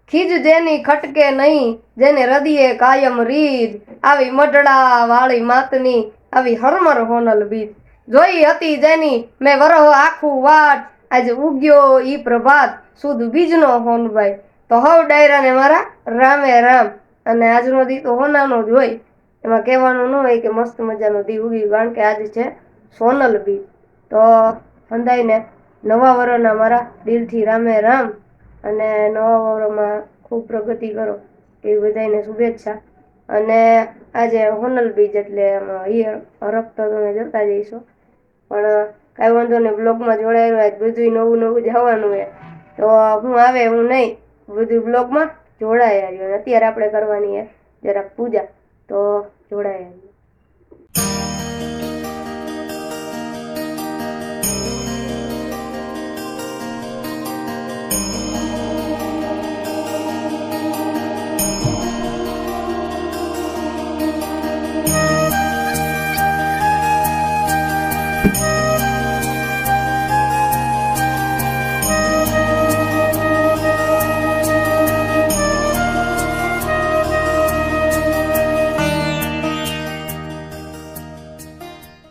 ખીજ જેની ખટકે નહીં, જેને હૃદયે કાયમ રીજ, આવી મઢડા વાળી માતની આવી હરમર હોનલ બીજ, જોઈ હતી જેની મેં વરહ આખું વાટ, આજે ઉગ્યો ઈ પ્રભાત સુધ બીજનો હોનભાઈ, તો હવ ડાયરાને મારા રામે રામ। અને આજનો દી તો હોનાનો જ હોય, એમાં કહેવાનું ન હોય કે મસ્ત મજાનો દી ઉગ્યું, કારણ કે આજે છે સોનલ બીજ। તો હંધાઈને નવા વરહના મારા દિલથી રામે રામ, અને નવા વરહમાં ખૂબ પ્રગતિ કરો એવી બધાને શુભેચ્છા। અને આજે હોનલ બીજ એટલે હરખ તો તમે જતા જઈશો, પણ કાંઈ વાંધો નહીં, બ્લોગમાં જોડાયેલું હોય બધું નવું નવું જવાનું હોય, તો હું આવે હું નહીં, બધું બ્લોગમાં જોડાયા રહ્યો। અત્યારે આપણે કરવાની જરાક પૂજા, તો જોડાયા રહ્યો।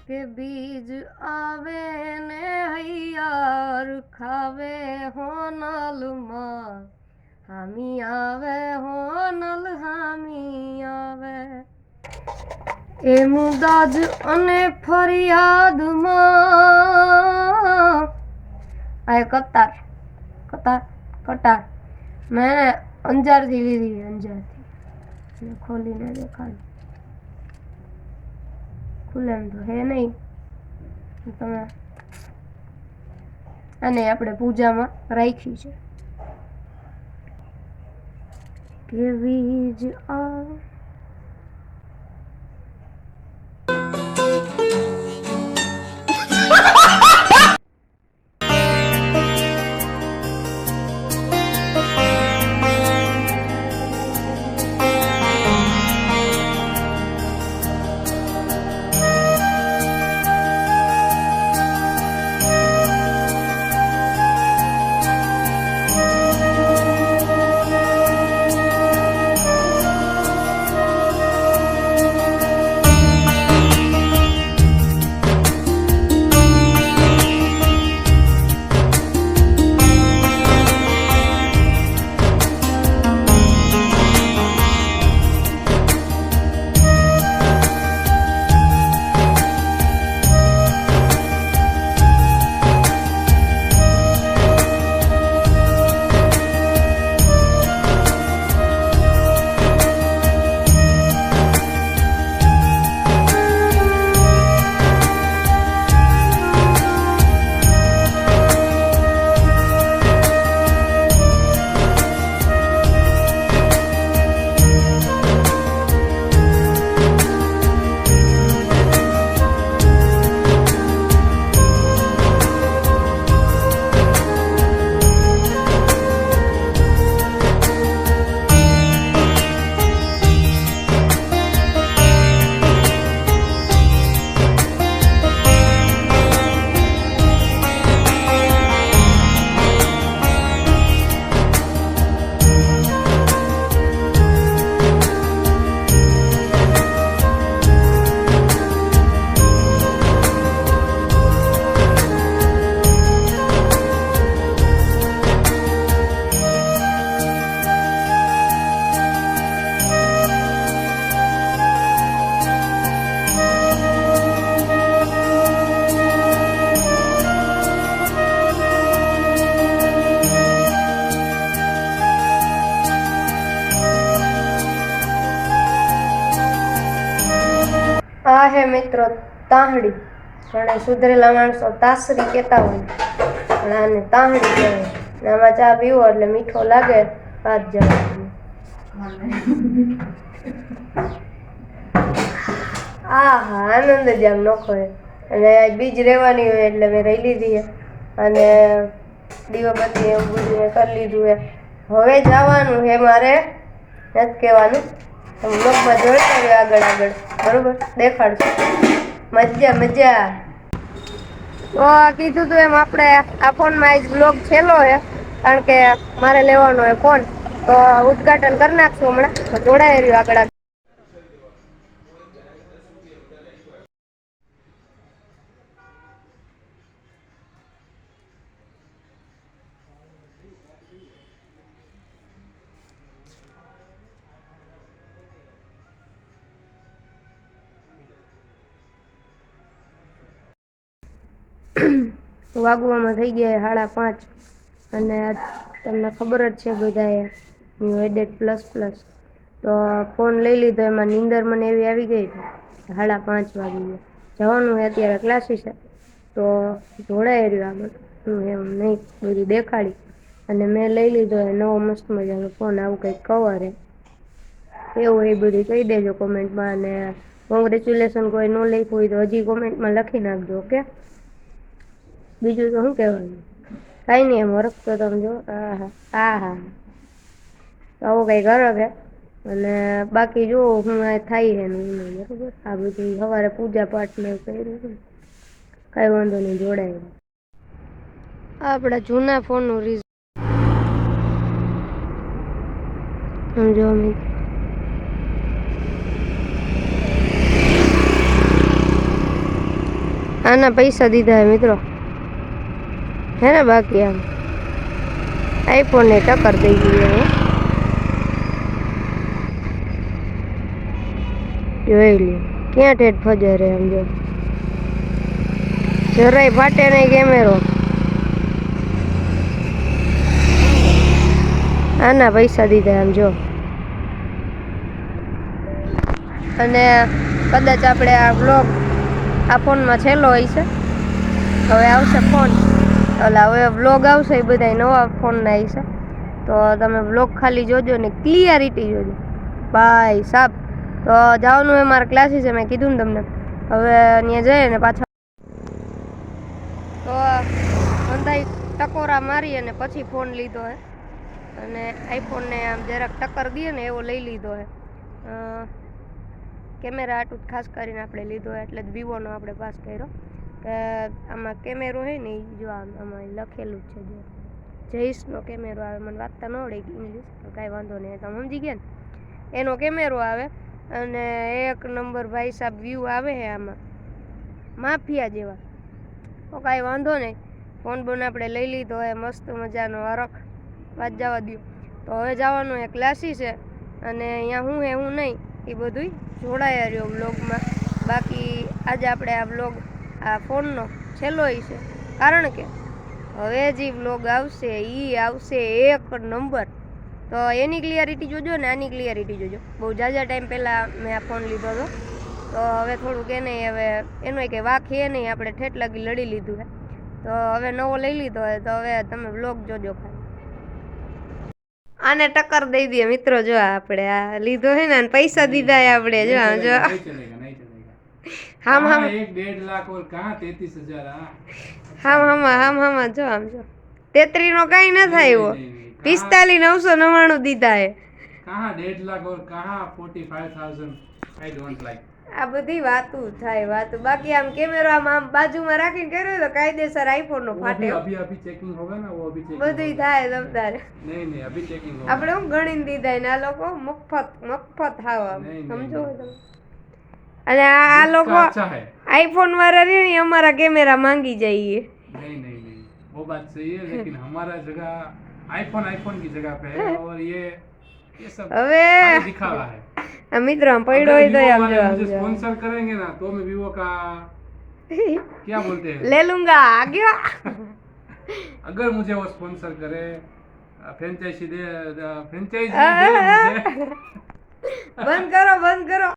કે બીજ આવે ને હૈયાર ખાવે હોનલમાં, હામી આવે હોનલ હામી આવે, એ મુદાજ અને ફરિયાદમાં આ કતાર કતાર કટાર મેં અંજારથી લીધી, અંજારથી ખોલીને દેખાડી, ખુલે એમ તો હે નહીં, તમે અને આપણે પૂજામાં રાખી છે કેવી જ આ હે મિત્રો તાહડી, ઘણા સુધરેલા માણસો તાસરી કહેતા હોય, પણ આને તાહડી કહેવાય। આમાં ચા પીવો એટલે મીઠો લાગે, વાત જવા। હા આનંદ જ આમ નોખો હોય, અને બીજ રહેવાની હોય એટલે મેં રહી લીધી છે, અને દીવાબત્તી એવું બધું મેં કરી લીધું છે। હવે જવાનું છે મારે, નથી કહેવાનું, બ્લોગમાં જોડતા રહ્યો આગળ આગળ, બરોબર? દેખાડશું, મજા મજા। તો કીધું તું એમ આપણે આ ફોનમાં આજ બ્લોગ છેલ્લો છે, કારણ કે મારે લેવાનો હોય ફોન, તો ઉદઘાટન કરી નાખશું હમણાં. તો જોડાઈ રહ્યું આગળ. વાગવામાં થઈ ગયા 5:30 અને તમને ખબર જ છે બધાએ હું એડેડ પ્લસ તો ફોન લઈ લીધો. એમાં નીંદર મને એવી આવી ગઈ છે 5:30 વાગી ગયા. જવાનું હોય અત્યારે ક્લાસીસે તો જોડાઈ રહ્યું આગળ. હું એમ નહીં બધું દેખાડી અને મેં લઈ લીધો એ નવો મસ્ત મજાનો ફોન. આવું કંઈક કવર એવું એ બધું કહી દેજો કોમેન્ટમાં. અને કોંગ્રેચ્યુલેશન કોઈ ન લખ્યું હોય તો હજી કોમેન્ટમાં લખી નાખજો. ઓકે, બીજું તો શું કહેવાનું, કાંઈ નહીં. એમ વરખતો તમે જો. હા આવો કંઈ કરો કે. અને બાકી જો હું આ થાય છે બરાબર. આ બધું સવારે પૂજા પાઠ ને એવું કર્યું, કાંઈ વાંધો નહીં, જોડાય. આપણા જૂના ફોનનું રીઝન સમજો અમે આના પૈસા દીધા હે મિત્રો હે ને. બાકી આમ આઈફોન ને ટક્કર દઈ ગઈ હે. જોઈ લ્યો ક્યાં ઠેઠ ફજર હે. આમ જો જરાય ફાટે નહીં કેમેરો. આના પૈસા દીધા આમ જો. અને કદાચ આપણે આ વ્લોગ આ ફોનમાં છેલ્લો હોય છે. હવે આવશે ફોન, હવે વ્લોગ આવશે એ બધા નવા ફોનના આવશે. તો તમે વ્લોગ ખાલી જોજો ને ક્લિયરિટી જોજો ભાઈ સાહેબ. તો જવાનું હોય મારા ક્લાસીસે, મેં કીધું ને તમને. હવે ત્યાં જઈએ ને પાછા તો અંધાઈ ટકોરા મારી અને પછી ફોન લીધો હે. અને આઈફોનને આમ જરાક ટક્કર દઈએ ને એવો લઈ લીધો હે. કેમેરા આટલું ખાસ કરીને આપણે લીધો હોય એટલે જ વિવોનો આપણે પાસ કર્યો. કે આમાં કેમેરો હોય ને એ જો આમાં લખેલું જ છે જો જઈશનો કેમેરો આવે. મને વાંચતા ન આવડે ઇંગ્લિશ તો કાંઈ વાંધો નહીં, તમે સમજી ગયા ને. એનો કેમેરો આવે અને 1 નંબર ભાઈ સાહેબ વ્યૂ આવે છે આમાં માફિયા જેવા. તો કાંઈ વાંધો નહીં, ફોન બોન આપણે લઈ લીધો હોય મસ્ત મજાનો. હરખ વાત જવા દો. તો હવે જવાનું એ ક્લાસીસ છે અને અહીંયા હું હે હું નહીં એ બધું જોડાયા રહ્યો વ્લોગમાં. બાકી આજે આપણે આ વ્લોગ આ ફોનનો છેલ્લો છે, કારણ કે હવે જે વ્લોગ આવશે એ આવશે 1 નંબર. તો એની ક્લિયરિટી જોજો ને આની ક્લિયરિટી જોજો. બહુ ઝાઝા ટાઈમ પહેલાં મેં આ ફોન લીધો હતો. તો હવે થોડુંક એ નહીં, હવે એનો કંઈ વાક એ નહીં, આપણે ઠેઠ લગી લડી લીધું છે. તો હવે નવો લઈ લીધો હોય તો હવે તમે વ્લોગ જોજો ખાલી. આને ટક્કર દઈ દઈએ મિત્રો. જો આપણે આ લીધો હે ને પૈસા દીધા હે આપણે. જો આમ જો હામ 1.5 લાખ और कहां 33,000 હામ જો આમ જો 33 નો કાઈ ન થાય એવો. 45,999 દીધા હે. कहां 1.5 लाख और कहां 45,000. I don't like. આ બધી વાતું થાય વાતું. બાકી આમ કેમેરો આમ બાજુમાં રાખીને કર્યો તો કાયદેસર આઈફોન નો ફાટે. अभी चेकिंग होगा ना, वो अभी चेकिंग બધું થાય તમતારે. नहीं अभी चेकिंग होगा. આપણે હું ગણીને દીધા ને આ લોકો મફત હાવ સમજો તમે. અને આ લોકો આઈફोन वाला रे नहीं हमारा कैमरा मांगी जाइए. नहीं वो बात सही है, लेकिन हमारा जगह आईफोन की जगह पे है और ये सब હવે दिखावा है. આ મિત્ર પડ્યો હોય તો આમ જો मुझे स्पॉन्सर करेंगे ना तो मैं वीवो का क्या बोलते हैं ले लूंगा आ गया. अगर मुझे वो स्पॉन्सर करे, फ्रेंचाइजी दे मुझे. બંધ કરો